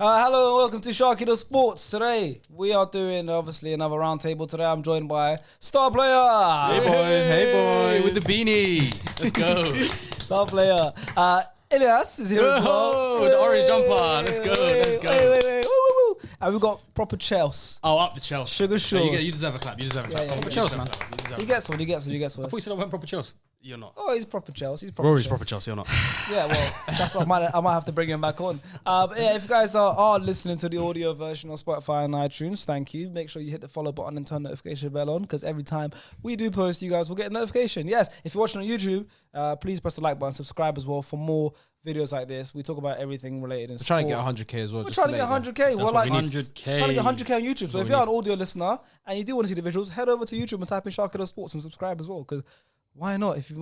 Hello and welcome to Sharky the Sports. Today we are doing obviously another roundtable. Today I'm joined by star player. Hey boys, with the beanie. Let's go. Star player. Elias is here as well. With the orange jumper. Let's go. Wait. Woo. And we've got proper Chelsea. Oh, up the Chelsea. Sugar Shaw. You deserve a clap. Proper Chelsea, man. He gets one. I thought you said I went proper Chelsea. You're not. Oh, he's proper Chelsea. Rory's proper Chelsea, you're not. Yeah, well, that's what I might have to bring him back on. But yeah, if you guys are listening to the audio version on Spotify and iTunes, thank you. Make sure you hit the follow button and turn the notification bell on, because every time we do post, you guys will get a notification. Yes, if you're watching on YouTube, please press the like button, subscribe as well for more videos like this. We talk about everything related in sport. Trying to get 100k as well. We're trying to get 100k. We're like 100k. trying to get 100k on YouTube. So if you're an audio listener and you do want to see the visuals, head over to YouTube and type in Sharky the Sports and subscribe as well, because why not? If you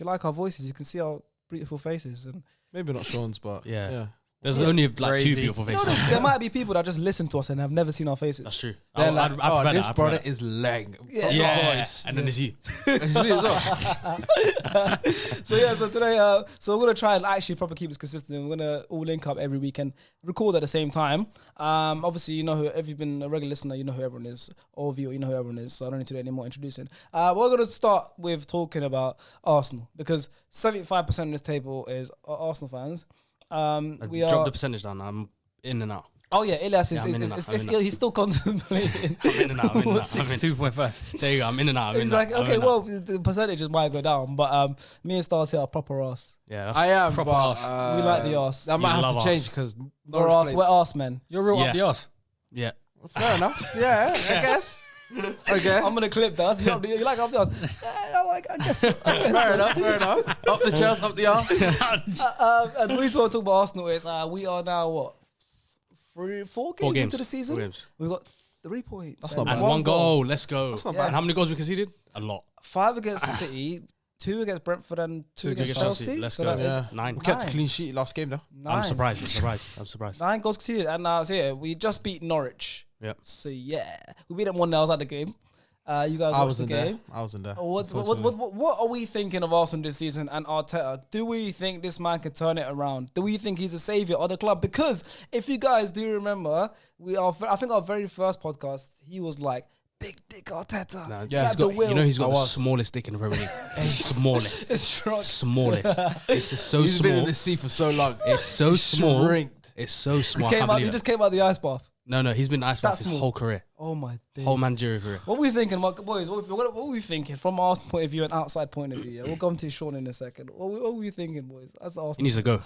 like our voices, you can see our beautiful faces. And maybe not Sean's, but yeah. There's only like two beautiful faces. There might be people that just listen to us and have never seen our faces. That's true. They're like, this brother is leg. Yeah. And then there's you. It's me as well. So today, so we're gonna try and actually probably keep this consistent. We're gonna all link up every weekend, record at the same time. Obviously, you know who. If you've been a regular listener, you know who everyone is. All of you know who everyone is. So I don't need to do any more introducing. We're gonna start with talking about Arsenal, because 75% of this table is Arsenal fans. We Drop the percentage down. I'm in and out. Oh yeah, Elias he's still contemplating. I'm in and out. 2.5. There you go. I'm in and out. He's like, okay, well, the percentages might go down, but me and Stars here are proper arse. Yeah, that's I am, proper but arse. We like the arse. I might You have love to change arse. because We're arse men. You're real up the arse. Yeah. Fair enough. Yeah, I guess. Okay. I'm gonna clip that. You like up the arse? Yeah, I guess. Fair enough. Up the Chelsea, up the arse. And we sort of talk about Arsenal is we are now what? 4 games into the season. 4 games. We've got 3 points. That's not And bad. one goal. Let's go. That's not bad. And how many goals we conceded? A lot. 5 against City, 2 against Brentford, and 2 against Chelsea. Let's so go. that is Yeah. 9. We kept a clean sheet last game though. 9. I'm surprised. 9 goals conceded, and so yeah, we just beat Norwich. Yep. So yeah, we beat them 1-0. I was at the game. You guys watched the game. I wasn't there. What are we thinking of Arsenal this season and Arteta? Do we think this man can turn it around? Do we think he's a saviour of the club? Because if you guys do remember, I think our very first podcast, he was like, "Big dick Arteta." Nah, yeah, he's got, he's got the smallest dick in the Premier League. Smallest. It's strong. Smallest. It's just so He's small. been in the sea for so long. It's so small. Shrinked. It's so small. He just came out of the ice bath. No, he's been ice bath That's his small. whole career. Oh my days. Whole managerial career. What are we thinking, boys? What are we thinking from Arsenal point of view and outside point of view? Yeah? We'll come to Sean in a second. What are we thinking, boys? That's Arsenal. He needs to go.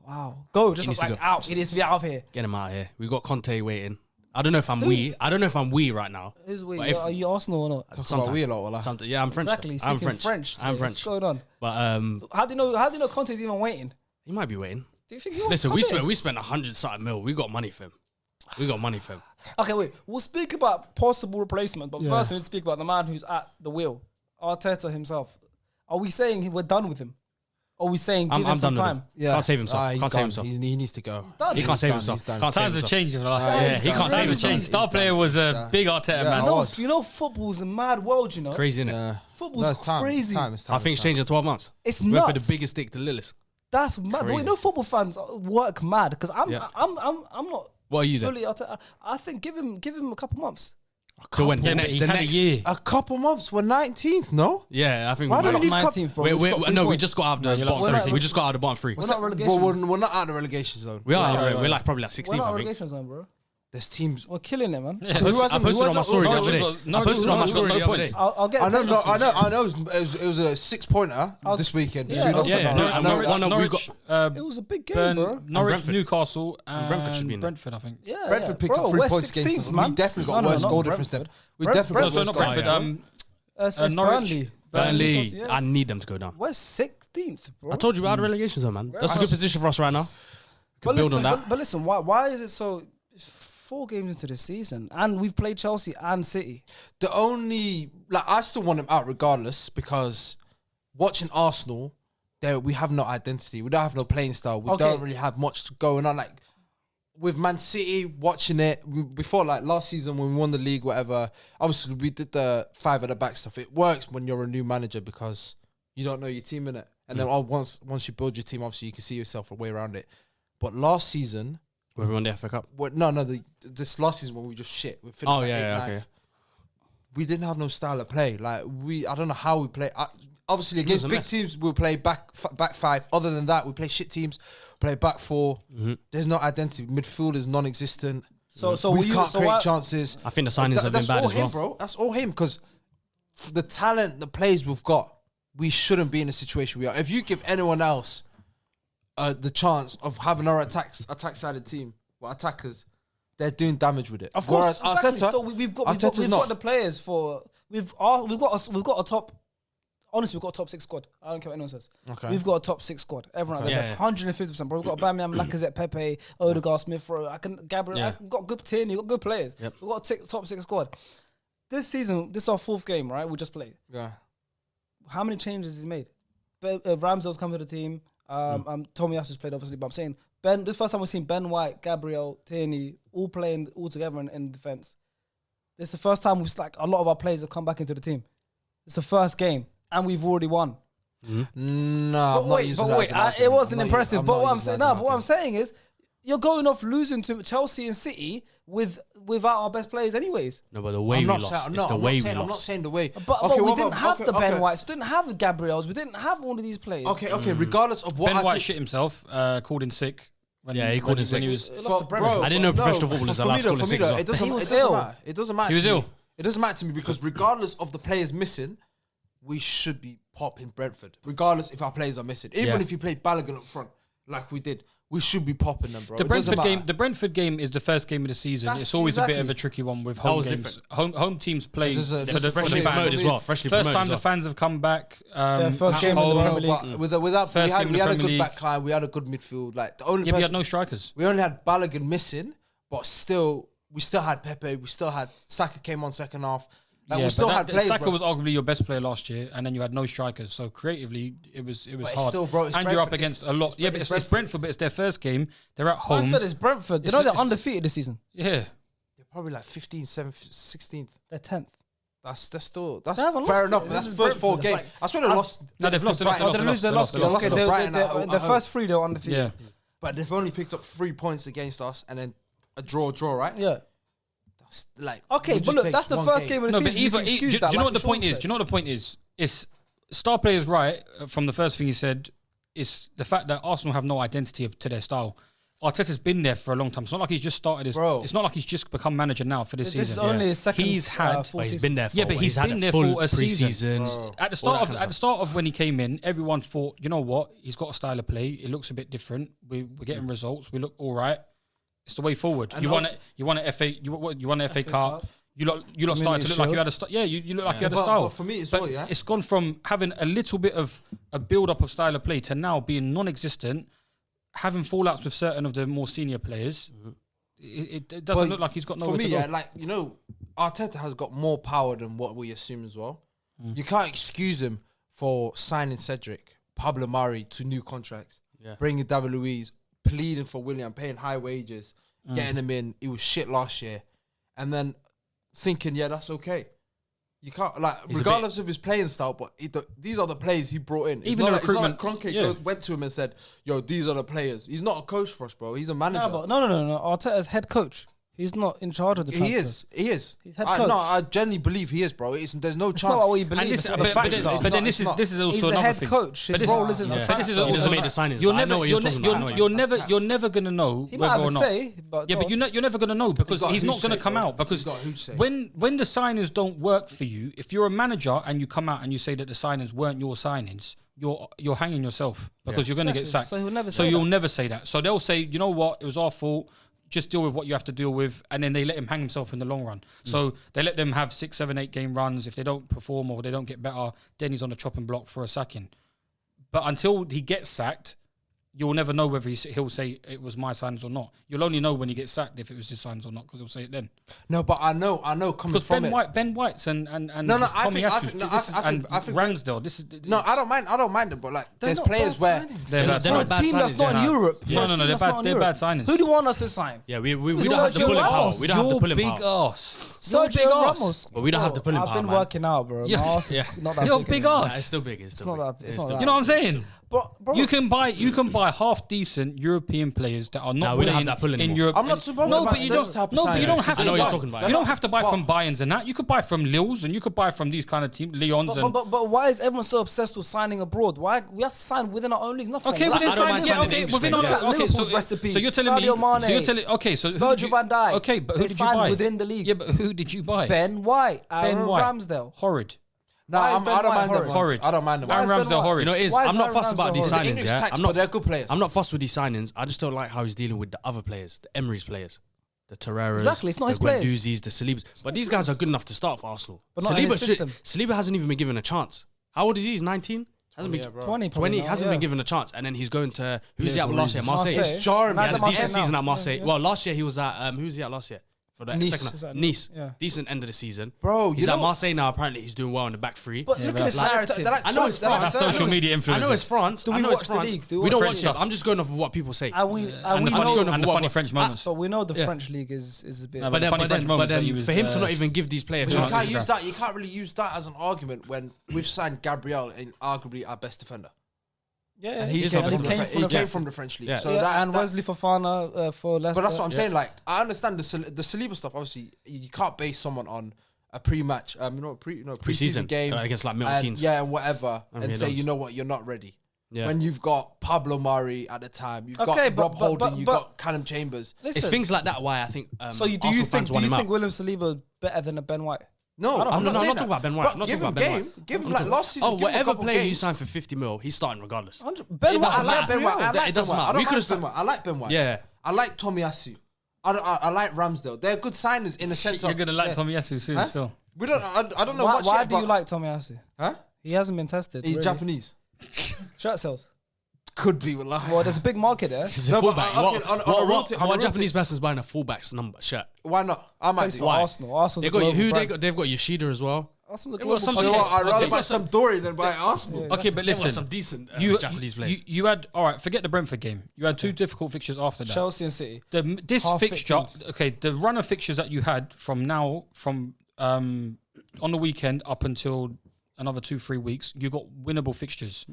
Wow. Go. Just needs to like go. out. He needs to be out of here. Get him out of here. We got Conte waiting. I don't know if I'm we right now. Who's we? But if- Are you Arsenal or not? Talk about we a lot, wallah. Yeah, I'm French. Exactly. I'm Speaking French. So I'm what's French. going on? But How do you know Conte's even waiting? he might be waiting. Do you think he wants Listen, to come we in? spent 100 something mil. We got money for him. Okay, wait. We'll speak about possible replacement, but Yeah. first we need to speak about the man who's at the wheel, Arteta himself. Are we saying we're done with him? Or are we saying give him I'm some done with time? him. Yeah. Can't save himself. He's Can't save done. himself. He needs to go. done. He can't save done, himself. he's done. Can't save Times have himself. changed in the last. Yeah, he can't save Times have himself. changed. Star player was a big Arteta Yeah, man. I No, was. you know football's a mad world, you know? Crazy, innit? Yeah. Football's No, it's time. crazy. It's time. I think it's changed in 12 months. It's Went for the nuts. biggest dick to littlest. That's mad. Crazy. You know football fans work mad because I'm Yeah. not What are you then? fully Arteta. I think give him a couple months. To when? Yeah, The but next, he the had next a year. A couple months. We're 19th, no? Yeah, I think Why we don't might. we leave 19th, bro. We just got out of the you're bottom like three. We just got out of the bottom 3. We're not relegation. Well, we're not out of the relegation zone. We are. Yeah, We're like probably like We're 16th, not I think. relegation zone, bro. There's teams. We're killing it, man. Yeah, Who hasn't- I posted who on my hasn't- story the no, other day. no, I posted on my no, story the no other points. day. I'll get. I know. to No, it. I know. It was a 6-pointer this weekend. Yeah, between us yeah, and no, Norwich. and we Norwich, It was a big game, bro. Norwich, Brentford. Newcastle, Brentford should be and in there. Brentford, I think. Yeah, Brentford yeah. picked Bro, up 3 we're points against 16th, us. man. We definitely got No, worse not goal difference than. Brentford. We Brent- definitely No, got so worse not goal Brentford. difference. It's Norwich. Burnley. Burnley, Yeah. I need them to go down. We're 16th, bro. I told you we're out of relegation zone, man. That's a good position for us right now. Can build on that. But listen, why is it so? 4 games into the season, and we've played Chelsea and City. The only I still want him out regardless because watching Arsenal, we have no identity. We don't have no playing style. We don't really have much going on. Like with Man City, watching it before, like last season when we won the league, whatever. Obviously, we did the 5 at the back stuff. It works when you're a new manager because you don't know your team in it, and then once you build your team, obviously you can see yourself a way around it. But last season, When we won the FA Cup. This last season when we just shit. We finished Oh, like yeah, 8th, okay. 9th. We didn't have no style of play. Like I don't know how we play. Obviously against a big mess. teams, we'll play back 5. Other than that, we play shit teams. Play back 4. There's no identity. Midfield is non-existent. So we can't create chances. I think the signings have been That's bad all as him, well. bro. That's all him. Because the talent, the players we've got, we shouldn't be in the situation we are. If you give anyone else the chance of having our attack-sided team, attackers, they're doing damage with it. Of course, Whereas exactly. Arteta, So we've got not. the players for we've got a top. Honestly, we've got a top 6 squad. I don't care what anyone says. Okay. We've got a top 6 squad. Everyone out there, that's 150%. Bro, we've got Aubameyang, Lacazette, Pepe, Odegaard, Smith Rowe. Gabriel. Yeah. We've got good team. We've got good players. Yep. We've got a top 6 squad. This season, this is our 4th game, right? We just played. Yeah. How many changes has he made? Ramsdale's come to the team. Tomiyasu's played obviously, but I'm saying this is the first time we've seen Ben White, Gabriel, Tierney all playing all together in defense. This is the first time a lot of our players have come back into the team. It's the first game, and we've already won. No, I'm not using that as an argument. It wasn't I'm not impressive. using- But I'm what not I'm using saying, that as an what I'm argument. saying is, you're going off losing to Chelsea and City without our best players, anyways. No, but the way we lost. It's the way we I'm not lost. saying the way. But we didn't have the Ben Whites, we didn't have the Gabriels, we didn't have all of these players. Okay. Regardless of what Ben I White think- shit himself, called in sick. Yeah, he called in sick. when he was. It lost to But, Brentford. bro, I didn't know but professional footballers for allowed me to though, call in for me sick though, as it doesn't, He it was doesn't ill. matter. It doesn't matter. He was to me. ill. It doesn't matter to me because regardless of the players missing, we should be popping Brentford. Regardless if our players are missing, even if you play Balogun up front like we did, we should be popping them, bro. The It doesn't Brentford game. matter. The Brentford game is the first game of the season. That's It's always a bit of exactly. a tricky one with home was games. different. Home teams play There's a- for there's the a for the freshly fans. promoted as well. First Freshly promoted time as the well. fans have come back. Their first at game in the home. Premier League. But without First game in we the had a Premier good League. back line. We had a good midfield. Like the only Yeah, but you had person, no strikers. we only had Balogun missing, but still we still had Pepe. We still had Saka came on second half. Like we still had players. Saka bro. was arguably your best player last year, and then you had no strikers. So creatively, it was But it's hard. still, bro, it's and you're up Brentford. against a lot. Yeah, but it's Brentford. Brentford, but it's their first game. They're at I home. said it's Brentford. They It's know not- they're it's- undefeated this season. Yeah, They're probably like 15th, 7th, 16th. They're 10th. That's still They haven't fair lost enough. it. That's This the is first 4 Brentford. games. It's I swear they lost. No, they've lost, to they've lost, Brighton. they've lost, They lost. They lost Okay, to Brighton at the home. first 3 they were undefeated. yeah. But they've only picked up 3 points against us and then a draw, right? Yeah. That's like Okay, we but just look, take that's the one first game. game of No, the but season. You can do excuse you that. know like what the point Sean is? said. Do you know what the point is? It's star players right from the first thing he said. It's the fact that Arsenal have no identity to their style. Arteta's been there for a long time. It's not like he's just started his. Bro. It's not like he's just become manager now for this This is season. only his second. He's had. full But he's season. been there for Yeah, but he's had been a there full for a season. pre-season. At the start of when he came in, everyone thought, you know what, he's got a style of play. It looks a bit different. We're getting results. We look all right. It's the way forward. And You won it. You won an FA. You won an FA Cup. Cup. You lot started to look like you had a style. Yeah, you look like you had a But- style. but for me, it's But all, yeah. it's gone from having a little bit of a build up of style of play to now being non-existent, having fallouts with certain of the more senior players. It doesn't But look like he's got For nowhere me, to go. yeah, like Arteta has got more power than what we assume as well. You can't excuse him for signing Cedric, Pablo Mari to new contracts, bringing David Luiz, pleading for William, paying high wages, getting him in. He was shit last year, and then thinking, yeah, that's okay. You can't He's a regardless of his playing style, but these are the players he brought in. It's Even not the like, it's not like recruitment, Kroenke went to him and said, "Yo, these are the players." He's not a coach for us, bro. He's a manager. No. Arteta's head coach. He's not in charge of the transfers. He is. He's head No, coach. I genuinely believe he is, bro. There's no It's chance. not what we And believe. this, It's but, what the but facts then, are. but then It's this not. is also He's the another head thing. coach. But His this role is- isn't Yeah. the But facts. this is though. also- He doesn't make the signings, You're but I know what you're talking about. I know what You're never gonna know He might whether have or a not. say, but Yeah, but you're never gonna know because got a he's not huge gonna say, come bro. out because He's got a huge say. when the signings don't work for you, if you're a manager and you come out and you say that the signings weren't your signings, you're hanging yourself because you're gonna get Exactly. sacked. So he'll never So say you'll that. never say that. So they'll say, you know what, it was our fault. Just deal with what you have to deal with, and then they let him hang himself in the long run. So they let them have 6, 7, 8 game runs. If they don't perform or they don't get better, then he's on the chopping block for a sacking. But until he gets sacked, you'll never know whether he'll say it was my signs or not. You'll only know when he gets sacked if it was his signs or not, because he'll say it then. No, but I know coming Because from it. Ben White's and No, I Tommy think- I Asus, think- no, this is- I think- and I think- Ramsdale. This is No, I don't mind them, but like They're there's not players bad where signings. They're bad For not a bad team that's signings, not in yeah. Europe. No, For a no, team they're that's bad- not in they're Europe. bad signings. Who do you want us to sign? Yeah, we don't Sergio have to pull him Ramos. out. We don't have to pull him big out. ass. Sergio You're big ass. Ramos. But we don't have to pull him I've out, been man. working out, bro. My Yeah. ass is Yeah. not that You're big big anymore. Nah, ass. it's still big. It's still not big. that- it's not still that- You know what I'm saying? But bro, You can buy half decent European players that are Nah, not we don't have playing that pull in anymore. Europe. I'm not too bothered No, about but you those don't. type of No, but you don't signings. have I to. know what you're buy- talking about, You yeah. don't have to buy But- from Bayerns and that. You could buy from Lille's and you could buy from these kind of teams, Lyons and. but why is everyone so obsessed with signing abroad? Why we have to sign within our own league? Nothing. Okay, Like, but then I don't sign. mind Yeah, signing okay, English within players, our yeah. okay. Liverpool's So recipe. so you're telling me. Sadio Mane, So you're telling. Okay, so who Virgil did you, van Dijk. Okay, but who They did you signed buy within the league? Yeah, but who did you buy? Ben White, Aaron White. Ramsdale. Horrid. No, Why is Ben I don't White mind them. horrid? ones. I don't mind them. Aaron Why is Ben Ramsdale White? horrid. You know, it is. Why is I'm not Aaron fussed about Ramsdale these It's the horrid? signings. English Yeah, tax, I'm but not. they're good players. I'm not fussed with these signings. I just don't like how he's dealing with the other players, the Emery's players, the Torreras, Exactly, it's not the his players. Guendouzi's, the Salibas. But these guys are good enough to start for Arsenal. But not in his system. Saliba hasn't even been given a chance. How old is he? He's 19. Hasn't been 20, 20. now, Hasn't yeah. been given a chance, and then he's going to who's he at last year? Marseille. Marseille. It's jarring. Now He he's had at a decent Marseille season now. at Marseille. Yeah. Well, last year he was at who was he at last year? For the Nice. second Nice. Yeah. Decent end of the season. Bro, He's you at know- Marseille now. Apparently, he's doing well in the back three. But Yeah, look but at this that's narrative. they're like I know it's they're like France. That's social media I know influencers. it's France. Do I we know watch it's the France. league? Do we We don't watch watch the stuff. league? I'm just going off of what people say. And we And the know, funny- and the funny French moments. but we know the Yeah. French league is a bit. No, But then, funny but French then, moments but that he then was, for him to not even give these players You chances. can't use that. You can't really use that as an argument when we've signed Gabriel and arguably our best defender, yeah, and he He's came, our from, best the, defender. he Yeah. came from the French league. Yeah. So yeah, that, and that- Wesley Fofana for Leicester. but that's what I'm saying. Like, I understand the Saliba stuff. Obviously, you can't base someone on a pre-match, preseason Preseason game against like Milton and, Keynes. yeah, and whatever, And and he say, knows. you know what, you're not ready. Yeah. When you've got Pablo Mari at the time, you've Okay, got but- Rob but- Holding, but- you've but- got Callum Chambers. Listen, It's things like that why I think. so do you Arsenal think fans want him out. William Saliba better than a Ben White? No, don't- I'm I'm not saying not that. talking about Ben White. But I'm not give talking him about Ben game. White. Give him like last season. Oh, give him a whatever couple player you games. sign for 50 mil, he's starting regardless. Ben It White, doesn't I like matter. Ben White. I It like Ben doesn't White. matter. I We don't could've mind Ben White. I like Ben White. Yeah. I like Tomiyasu. I like Ramsdale. They're good signers in the sense You're of gonna like yeah. Tommy Yasu soon. Huh? Still, We don't. I don't know Why, much why yet, do you but- like Tomiyasu? Huh? He hasn't been tested. He's really. Japanese. Shirt sales. Could be with Well, there's a big market there. He's a No, but fullback. I- What, okay, on a what, real what, t- on a what real Japanese t- person's buying a fullback's number shirt? Why not? I might Plays do. for Why? Arsenal. Arsenal's They a got global who? brand. They've got Yoshida as well. Arsenal's a They've got global some You know brand. what? I'd rather Okay, buy but some- Sampdoria than buy Arsenal. Yeah. okay, but They've got listen, some decent you Japanese players. you had all right. Forget the Brentford game. You had two difficult fixtures after that. Chelsea and City. This Half-fit fixture, teams. okay, the run of fixtures that you had from on the weekend up until another 2-3 weeks, you got winnable fixtures.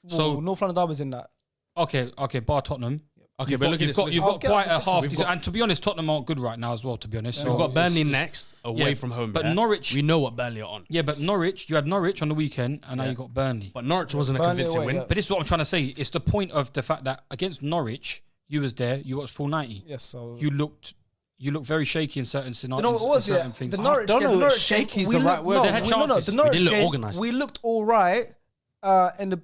So So North London Derby's in that. okay, bar Tottenham. Okay, You've but got, look at you've this. got, you've I'll got get quite the a fixtures. half. We've Decent, got- and to be honest, Tottenham aren't good right now as well. To be honest, We've got it's- Burnley next, away yeah, from home. but yeah? Norwich- we know what Burnley are on. Yeah, but Norwich, you had Norwich on the weekend, and now Yeah. you got Burnley. But Norwich wasn't a Burnley convincing away, win. yeah. But this is what I'm trying to say. It's the point of the fact that against Norwich, you was there, you watched full 90. Yes. So You looked very shaky in certain you scenarios. know what it was? in Yeah, certain things. the Norwich don't game. know The if Norwich shaky game, is we the right looked- word. No, They had we- no, no, chances. the We Norwich didn't look game, organised. we looked all right. In the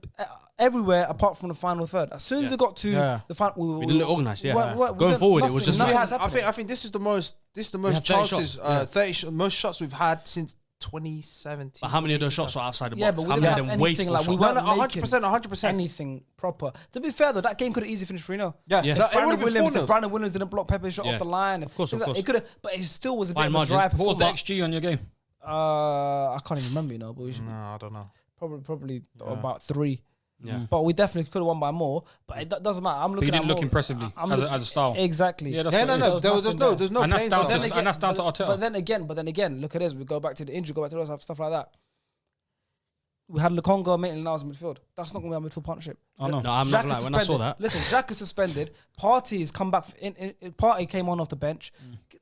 everywhere apart from the final third. As soon as it got to Yeah. the final, We didn't look organised, yeah. we Going did forward, it was nothing. just We Nothing had, was happening. I think this is the most had 30 chances, shots. 30 most shots we've had since 2017. But how many of those shots were outside the box? Yeah, but we how didn't many have of them anything wasteful like we shots? No, weren't no, 100%, making 100%. anything proper. To be fair though, that game could have easily finished 3-0. Yeah, Yeah. no, it Brandon would have been Williams, 4-0. if Brandon Williams didn't block Pepe's shot Yeah. off the line. Of course, things of like- course. It could have, but it still was a bit Fine of a dry margins. What was the performance. XG on your game? I can't even remember, but we should No, I don't know. probably about 3. Yeah. But we definitely could have won by more. But it doesn't matter. I'm But looking you didn't at look more- impressively I'm as look- a style. Exactly. Yeah, that's Yeah, what no, it no, is. there was nothing no, there. there's no And that's playing down style. to- Then and that's down to Arteta. But then again, look at this. We go back to the injury, go back to those stuff like that. We had Lukonga, Maitland-Niles in midfield. That's not going to be our midfield partnership. Oh, no. No, I'm Xhaka not gonna lie. When I saw suspended. that, Listen, Jack is suspended. Partey has come back. Partey came on off the bench.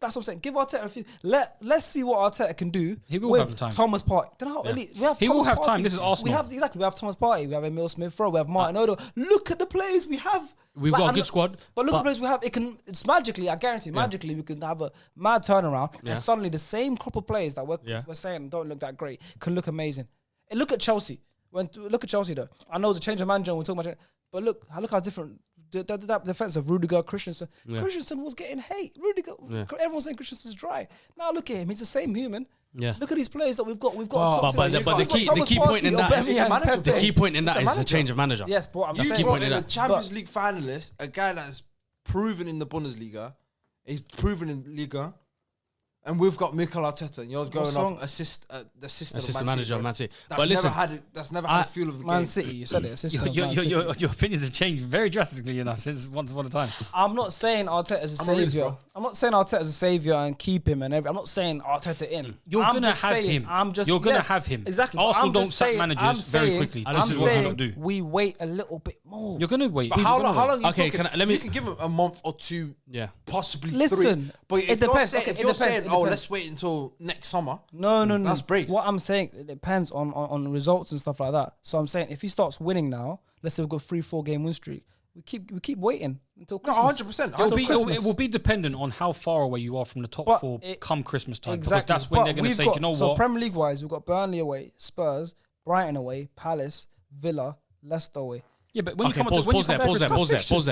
That's what I'm saying. Give Arteta a few. Let's see what Arteta can do. He will with have time. Thomas Partey. Don't know how elite. We have. He will Thomas have time. Partey. This is Arsenal. We have exactly. We have Thomas Partey. We have Emile Smith-Rowe. We have Martin Odo. Look at the players we have. we've got a and good squad. But look at the players we have. It's magically. I guarantee. Magically, we can have a mad turnaround, Yeah. and suddenly the same crop of players that we're Yeah. saying don't look that great can look amazing. And look at Chelsea. Look at Chelsea though. I know it's a change of manager and we're talking about it, but look how different that defense of Rudiger, Christensen. Yeah. Christensen was getting hate. Rudiger, Yeah. everyone's saying Christensen's dry. Now look at him. He's the same human. Yeah. Look at these players that we've got. We've got. Well, a top But six. the We've got key Thomas point in Partey, that is Aubameyang, manager. Pepe. the key point in that It's is the the manager. change of manager. Yes, but I'm You saying. brought in a that. Champions League finalist, a guy that's proven in the Bundesliga, he's proven in Liga. and we've got Mikel Arteta, and you're going wrong? off the Assistant manager of Man City. That's But listen, that's never had a feel of the Man game. City, you said it. Assistant of Man City. Your opinions have changed very drastically, since once upon a time. I'm not saying Arteta is a I'm a realist, savior. bro. I'm not saying Arteta is a savior and keep him and everything. I'm not saying Arteta in. You're I'm gonna just have saying- him. I'm just You're gonna yes, have him. Exactly. Arsenal I'm don't just sack saying- managers I'm very saying- quickly. I'm This is what we saying don't do. we wait a little bit more. You're gonna wait. But how long? How long? You Okay, talking? let me- You can give him a month or two. Yeah. Possibly Listen, 3. But it if you're depends. saying, Okay, if it you're depends, saying, it oh, depends. let's wait until next summer. No. That's brace. What I'm saying, it depends on results and stuff like that. So I'm saying if he starts winning now, let's say we've got 3-4 game win streak, we keep waiting until No, Christmas. 100%. It will be dependent on how far away you are from the top But 4 it- come Christmas time. Exactly. Because that's when But they're going to we've say, got- do you know so what? Premier League wise, we've got Burnley away, Spurs, Brighton away, Palace, Villa, Leicester away. Yeah, but when you Okay, come up to pause there. fixtures.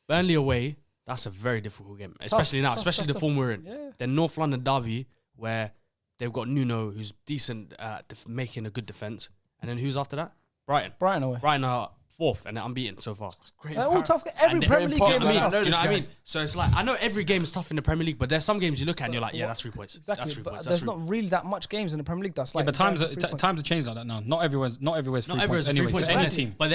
Burnley away, that's a very difficult game, especially now, especially the form we're in. Yeah. Then North London derby, where they've got Nuno, who's decent at making a good defense, and then who's after that? Brighton. Brighton away. Brighton are 4th, and they're unbeaten so far. Great. They're all tough. Every And Premier League important, game is man. tough. I know Do you know this what I guy. mean? So it's like, I know every game is tough in the Premier League, but there's some games you look at and you're like, yeah, that's 3 points. Exactly, That's 3 but points. there's That's 3 not really that much games in the Premier League. That's like Yeah, but times guaranteed 3 points. have changed like that now. Not everywhere's 3 Not points everyone's anyway. 3 points, For any but team. But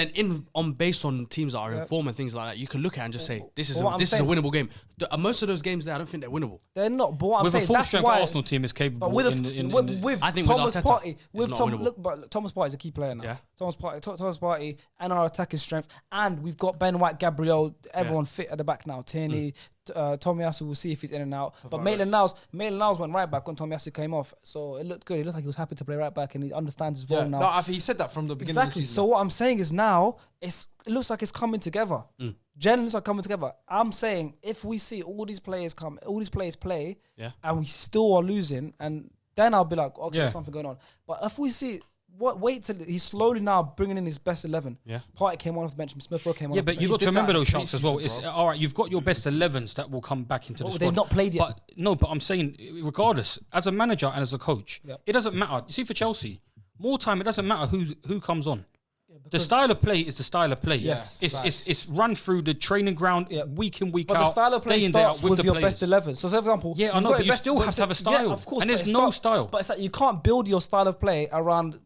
then based on teams that are in Yeah. form and things like that, you can look at and just say, this is But what I'm a saying is- winnable game. Most of those games there, I don't think they're winnable. They're not. But what I'm With a saying, full that's strength why. Arsenal team is capable. But with in I think with Thomas Arteta, Partey, it's with not Tom, winnable. look, Thomas Partey is a key player now. Yeah. Thomas Partey, and our attacking strength, and we've got Ben White, Gabriel, everyone fit at the back now. Tierney, Tomiyasu, we'll see if he's in and out. But Maitland-Niles went right back when Tomiyasu came off, so it looked good. It looked like he was happy to play right back, and he understands his role Yeah, now. no, I think he said that from the beginning Exactly. of the So season. what I'm saying is now it looks like it's coming together. Generally, looks like coming together. I'm saying if we see all these players play, Yeah. and we still are losing, and then I'll be like, okay, Yeah. there's something going on. But if we see wait till he's slowly now bringing in his best 11. Yeah. Partey came on off the bench. Smith Rowe came on. Yeah, off the but you've bench. got to did remember that in those shots as well. pre-season, It's bro. all right. You've got your best 11s that will come back into the Well, squad. they've not played yet. But no, but I'm saying, regardless, as a manager and as a coach, Yep. it doesn't matter. You see, for Chelsea, more time, it doesn't matter who comes on. The because- style of play is the style of play. Yes. It's run through the training ground week in, week But out. the style of play day in, day out starts with the your players. best 11. So, for example, Yeah, I you've know, got but your you best- still have to have a Yeah, style. of course, And but there's it no style. But it's like you can't build your style of play around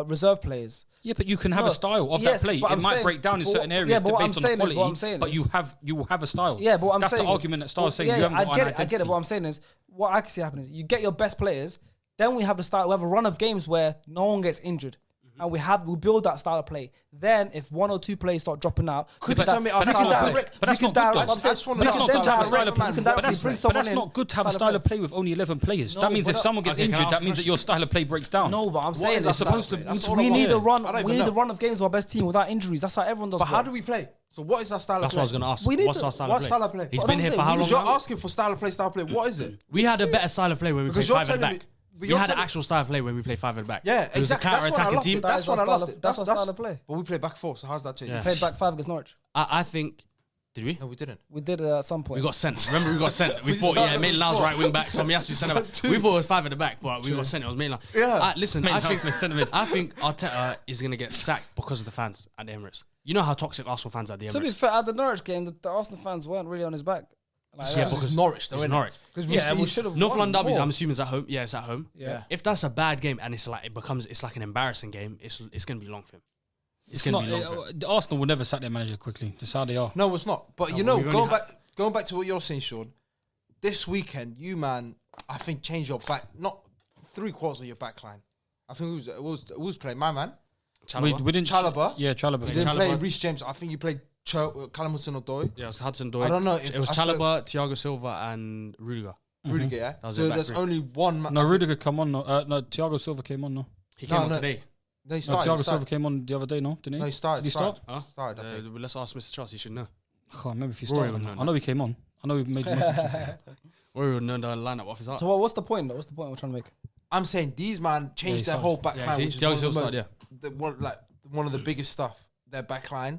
reserve players. Yeah, but you can have No, a style of yes, that play. but It I'm might saying- break down in but certain what- areas yeah, but what I'm based on the saying is- quality. what I'm saying but is- you will have a style. Yeah, but what I'm That's saying the is- argument that Star's saying. Yeah, You haven't got I an get it. identity. What I'm saying is, what I can see happening is you get your best players, then we have the style. We have a run of games where no one gets injured. And we build that style of play. Then, if 1 or 2 players start dropping out, Could we you tell me our we style can of play? direct- But that's we can not good, direct- though. I'm saying I just wanna we know can our then style of direct- play, we man. can But directly bring But someone that's in. not good to have a style of play with only 11 players. No, That means but if someone gets okay, can I injured, ask that a means that your style of play breaks down. No, but I'm saying is our it's style of supposed to. play? That's all I We want. need a run. I don't We even need a know. run of games with our best team without injuries. That's how everyone does. But how bro. do we play? So what is our style That's of what I play? was going to ask. We need What's to- our style what of play? style of play? He's But been that's here the for thing, how we long Because you're now? asking for style of play. What is it? We had a better style of play when we Because played you're 5 at the telling back. me- but You you're had an telling- actual style of play when we played 5 at the back. Yeah, It was a exactly. That's what I counter-attacking loved. team. That's what I loved. That's our style of play. But we play back 4, so how's that change? Yeah. Played back 5 against Norwich. I think. Did we? No, we didn't. We did at some point. We got sent. Remember, we got sent. We thought, started yeah, with Maitland-Niles 4. right wing back, Tomiyasu centre back. We thought it was 5 at the back, but we got sent. It was Maitland. Yeah. Listen, Maitland-Niles I think Arteta is going to get sacked because of the fans at the Emirates. You know how toxic Arsenal fans are at the To be Emirates. fair, at the Norwich game, the Arsenal fans weren't really on his back. Like, Yeah, that. because Norwich, though, it's innit? Norwich. Because Yeah, we should have North won London derbies, more. I'm assuming it's at home. Yeah, it's at home. Yeah. If that's a bad game and it's like an embarrassing game, it's going to be long for him. It's going Not, to be long for him. Arsenal will never sack their manager quickly. That's how they are. No, it's not. But you but know, we've only going back to what you're saying, Sean. This weekend, you man, I think changed your back. Not 3/4 of your back line. I think it was playing my man. Chalobah. We didn't. Chalobah? Yeah, Chalobah. You didn't Chalobah. play Reece James. I think you played Callum Hudson-Odoi. Yeah, it was Hudson-Odoi. I don't know if It was I swear- Chalobah, Thiago Silva, and Rudiger. Rudiger, yeah. That was So their back there's three. only one man. No, Rudiger come on. No, Thiago Silva came on. No, He No, came on no. today. No, he no started. Thiago Silva came on the other day. No, didn't he? No, he started. Did he start? Huh? Started, I think. Let's ask Mr. Charles. He should know. I can't remember if he Rory started. would or know not. that. I know he came on. I know he made. Or would know the lineup off his heart. So what's the point though? What's the point we're trying to make? I'm saying these man changed Yeah, their he whole back Yeah, line, see? which is Thiago one of the Silva most, started, one of the biggest stuff. Their back line,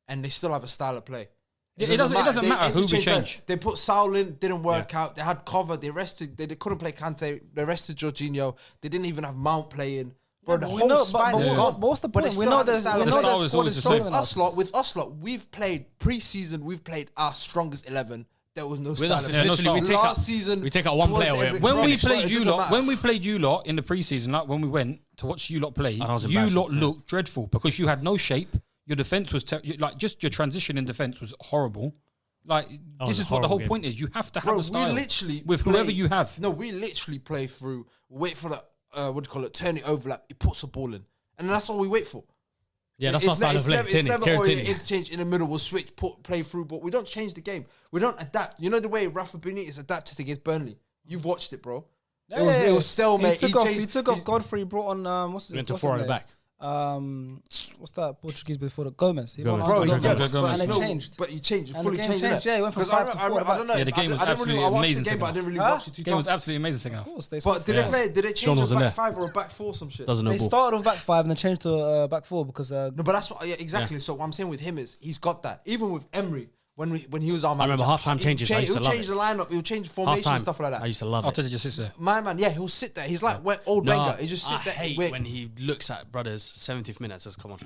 and they still have a style of play. It doesn't matter who we interchange change. They put Saul in, didn't work out. They had cover. They rested. They couldn't play Kante. They rested Jorginho. They didn't even have Mount playing. Bro, the but we whole know- but- spine but is what- gone. but what's the But they point? We still know have the there's- style we of know play. their squad is stronger than us. With us lot, we've played pre-season. We've played our strongest 11 there was no With style. us, it's of literally play. we take out Last season, we take out one towards player. the end, when we rubbish. played It you doesn't lot, matter. when we played you lot in the preseason, like when we went to watch you lot play, that was you lot embarrassing, looked dreadful because you had no shape. Your defense was like just your transition in defense was horrible. Like was this a is what the horrible whole game. point is. You have to have Bro, a style we literally with play- whoever you have. No, we literally play through, wait for the what do you call it? Turn it overlap. He puts the ball in, and that's all we wait for. Yeah, that's our style of play. It's never Kieran oh, Tierney. interchange in the middle. We'll switch, play through, but we don't change the game. We don't adapt. You know the way Rafa Benitez adapted against Burnley. You've watched it, bro. It was stalemate. He took off Godfrey, brought on what's his Went to what's four his at the name? back. What's that Portuguese before the Gomez? He Gomez. brought on Bro, Gomez. yeah, Gomez. but, And it no, changed. but he changed. And Fully the game changed. changed, innit? yeah, he went from 'Cause 5 to 4 at the I don't know. Yeah, the if- game was I didn't really. absolutely I watched the amazing game, but I second didn't really half. watch it too Game was tight. absolutely amazing second half. Of course, they But did Yeah. they play? Did they Sean change a wasn't back there. 5 or a back 4 some shit? Doesn't know They ball. started with back 5 and then changed to back 4 because No, but that's what. Yeah, exactly. So what I'm saying with him is he's got that. Even with Emery, when he was our manager, remember halftime changes, I used to He'll love change it. the lineup. He'll change the formation Half-time, and stuff like that. I used to love it. Arteta just sits there. My man, yeah, he'll sit there. He's like old Wenger. He just sit I there. hate wait. when he looks at brothers 70th minute and says, "Come on."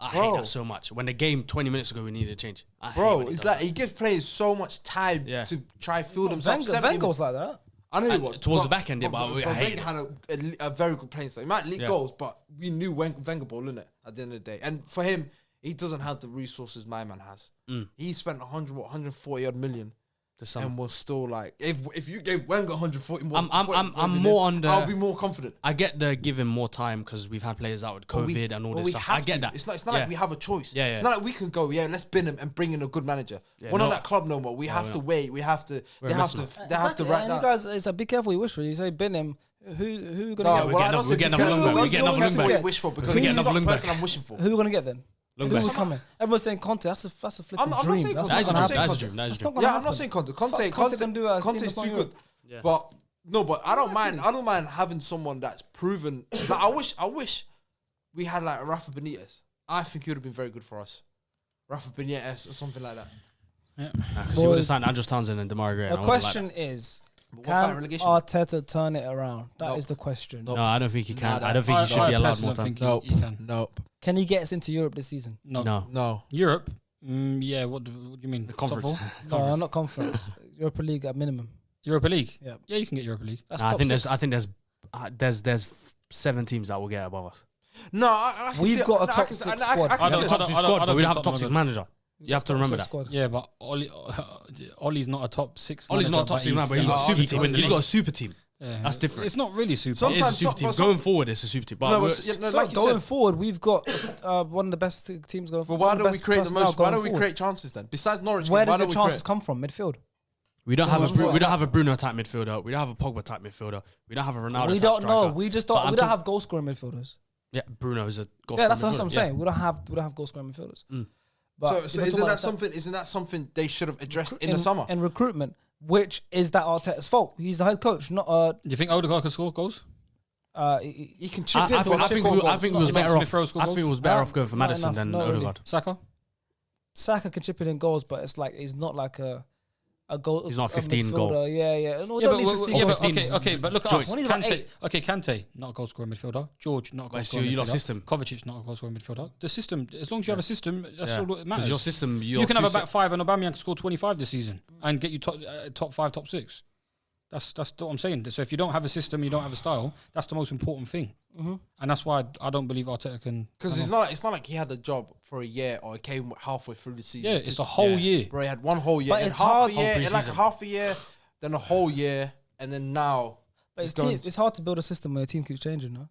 I Bro. hate that so much. When the game 20 minutes ago we needed a change. I hate Bro, when he it's does like that. he gives players so much time Yeah. to try field themselves. Wenger was like that. I know he And was towards the back end, yeah, but I hate Wenger it. had a very good playing style. He might leak Yeah. goals, but we knew Wenger ball in it at the end of the day. And for him, he doesn't have the resources my man has. He spent 140 odd million. The summer. And was still like, if you gave Wenger 140 more, I'm more on the- I'll be more confident. I get the give him more time because we've had players out with But COVID and all but this we stuff. have I get to. that. It's not Yeah. like we have a choice. Yeah, yeah. It's not like we can go, let's bin him and bring in a good manager. Yeah, We're not no. that club no more. We have we're to not. wait. We have to. We're They a have to. mess They have to Exactly, write and down. you guys, it's a be careful you wish for. You say bin him. Who gonna No, get? we're well, I getting don't another- say we're getting because- another Lundberg. that's We're getting the another only thing Lundberg. we wish for because We're he's getting not another the person Lundberg. I'm wishing for. Who are we gonna get then? Lundberg. Who's coming? Everyone's saying Conte. That's a flipping I'm not dream. saying That's Conte. not I'm gonna not saying happen. That's a dream. That's a That's dream. not gonna Yeah, I'm happen. not saying Conte. Conte can do a team Conte's that's too not good. Europe. Yeah. But no, but I don't mind. I don't mind having someone that's proven. Like I wish we had like a Rafa Benitez. I think he would have been very good for us. Rafa Benitez or something like that. Because he would have signed Andrew Townsend and Demar Gray. The question is, But we'll fight can relegation. Arteta turn it around? That is No. the question. No. No, I don't think he can. Nah, I don't think he should be allowed more time. No, you can. Nope. Can he get us into Europe this season? No. No. Europe. Yeah. What do you mean? The conference. Top four? No, not conference. Europa League at minimum. Europa League. Yeah. Yeah, you can get Europa League. That's Nah, I top think six. there's 7 teams that will get above us. No, I can We've see- got a no, I top can see- six I can squad. see I don't- it. Top 6 squad, but we don't have a top think 6 Tottenham manager. You have to remember that. Squad. Yeah, but Ollie's not a top 6. Ollie's not a top 6 man, but he's got a super team. He's got a super team. That's different. It's not really super. It is a Sometimes super team. but Going forward, it's a super team. But No, we're- but yeah, no, So like you going said. forward, we've got one of the best teams going But forward. why one of don't we best create the personnel most? Why going don't we forward. create chances then? Besides Norwich, Where why does the don't we chances create? come from? Midfield. we don't So have a what's we don't that? have a Bruno type midfielder. We don't have a Pogba type midfielder. We don't have a Ronaldo. We type don't know. striker. We just But don't. I'm We don't talk- have goal scoring midfielders. Yeah, Bruno is a goal. Yeah, that's what I'm midfielder. saying. We don't have goal scoring midfielders. Mm. But So if we're isn't talking that about something? Isn't that something they should have addressed in the summer? And recruitment, which is that Arteta's fault. He's the head coach, not Do you think Odegaard can score goals? He can chip in. I think we was He makes better off. Smith Rowe score I think it goals? was better Um, off going for not Madison enough, than not really. Odegaard. Saka? Saka can chip it in goals, but it's like he's not like a goal. He's not a 15 goal. midfielder. Yeah. No, Yeah, don't but, need 15 goals. okay, but look at Joyce. us. When he's about Kante, 8. okay, Kante, not a goal scoring midfielder. George, not a goal But scoring you midfielder. lot system. Kovacic, not a goal scoring midfielder. The system, as long as you have a system, that's all that matters. Because your system, You can have a back 5 and Aubameyang can score 25 this season and get you top 5, top 6. That's what I'm saying. So if you don't have a system, you don't have a style. That's the most important thing, and that's why I don't believe Arteta can. Because it's not like he had a job for a year or he came halfway through the season. Yeah, it's a whole year. Bro, he had one whole year. But And it's half hard- a year, Whole and like pre-season. half a year, then a whole year, and then now. But he's going- it's hard to build a system where a team keeps changing, no?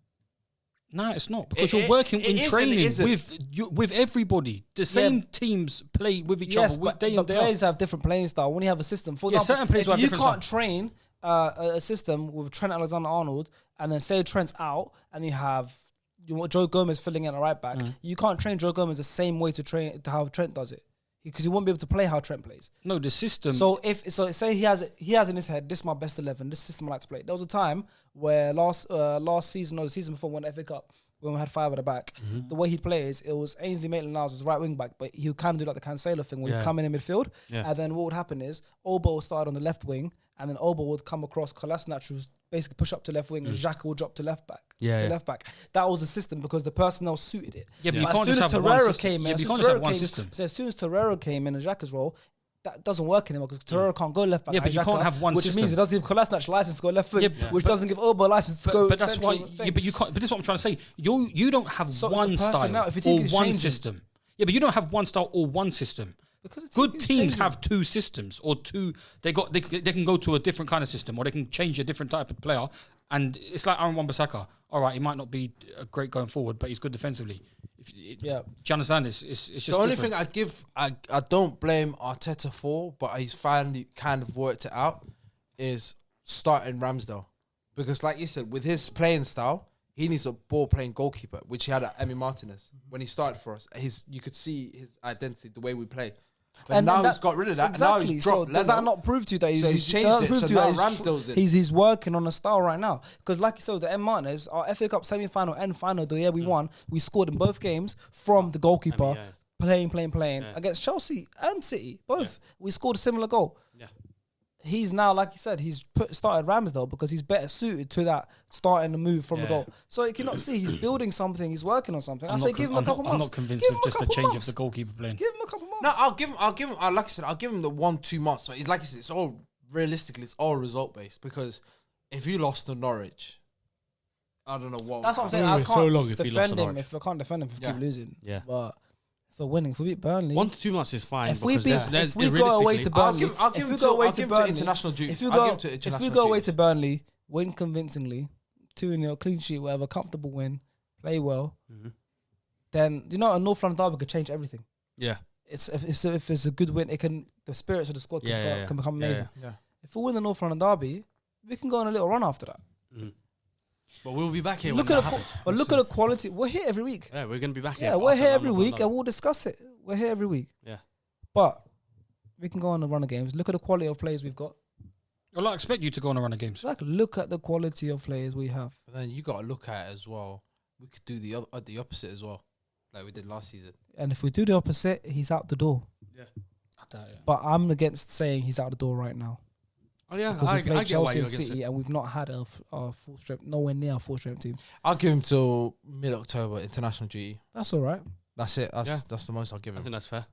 Nah, it's not because It- you're working it in is and it training isn't. with everybody. The same teams play with each Yes, other but, day but in day out. players have different playing style. When you have a system, for Yeah, example, certain players if will have you different can't train a system with Trent Alexander-Arnold, and then say Trent's out, and you want Joe Gomez filling in a right back, you can't train Joe Gomez the same way to how Trent does it, because you won't be able to play how Trent plays. No, the system. So say he has in his head, this is my best 11, this system I like to play. There was a time where last season or the season before we won the FA Cup, when we had 5 at the back, the way he'd play is it was Ainsley Maitland-Niles as right wing back, but he would kind of do like the Cancelo thing where he'd come in midfield, and then what would happen is Obo would start on the left wing, and then Obo would come across, Kolasinac would basically push up to left wing, and Xhaka would drop to left back. Left back. That was the system because the personnel suited it. Yeah, but you But can't as soon just as have one Torreira system. came in, Yeah, but you as can't soon just as have one Torreira system. came- so as soon as Torreira came in Xhaka's role, that doesn't work anymore because Torreira can't go left back. Yeah, but you can't have one which system. means it doesn't give Kolasinac license to go left foot, Yeah, which doesn't give Oba license to go. But that's why. central Yeah, but you can't. But this is what I'm trying to say. You don't have So it's the one style personnel. If your or team is one changing. system. Yeah, but you don't have one style or one system. because the Good team is teams changing. have two systems or two. They can go to a different kind of system or they can change a different type of player. And it's like Aaron Wan-Bissaka. All right, he might not be great going forward, but he's good defensively. Do you understand this? It's just the only different. thing I don't blame Arteta for, but he's finally kind of worked it out, is starting Ramsdale. Because like you said, with his playing style, he needs a ball-playing goalkeeper, which he had at Emi Martinez. When he started for us, you could see his identity, the way we play. But And now that- he's got rid of that, Exactly. and now he's So dropped does Leno. that not prove to you that So he's changed it, so now Ramsdale's in. he's working on a style right now? Because like you said, the M Martinez, our FA Cup semi-final and final, the year we won, we scored in both games from the goalkeeper, playing against Chelsea and City. Both we scored a similar goal. Yeah. He's now, like you said, he's started Ramsdale because he's better suited to that starting the move from the goal. So you cannot see he's building something, he's working on something. I say give him a couple months. I'm not convinced Give with him a just a couple change months. of the goalkeeper playing. Give him a couple months. No, I'll give him. Like I said, I'll give him the 1-2 months. But it's like I said, it's all realistically, it's all result based. Because if you lost to Norwich, I don't know what. That's what I'm saying. Oh, I it's can't so long if we lost defend to him Norwich. if I can't defend him if we keep losing. Yeah. But if we're winning, if we beat Burnley, 1 to 2 months is fine. if we because beat, if we go away to realistically- Burnley, I'll give if him we go away to Burnley, international duties. if you I'll go, give him to if international we go away duties. to Burnley, win convincingly, 2-0, clean sheet, whatever, comfortable win, play well, then you know a North London derby could change everything. Yeah. It's if it's a good win, the spirits of the squad can become Yeah, amazing. yeah. If we win the North London derby, we can go on a little run after that. But we'll be back here Look when at that the happens. but look at the quality. We're here every week. Yeah, we're going to be back here. Yeah, we're after here that every long week run. and we'll discuss it. We're here every week. Yeah. But we can go on a run of games. Look at the quality of players we've got. Well, I expect you to go on a run of games. Like, look at the quality of players we have. But then you got to look at it as well. We could do the opposite as well, like we did last season. And if we do the opposite, he's out the door. Yeah. I doubt it. But I'm against saying he's out the door right now. Oh, yeah. Because we I played get why Chelsea you're and against City it. and we've not had a full strength, nowhere near a full strength team. I'll give him till mid-October international duty. That's all right. That's it. That's the most I'll give I him. think that's fair.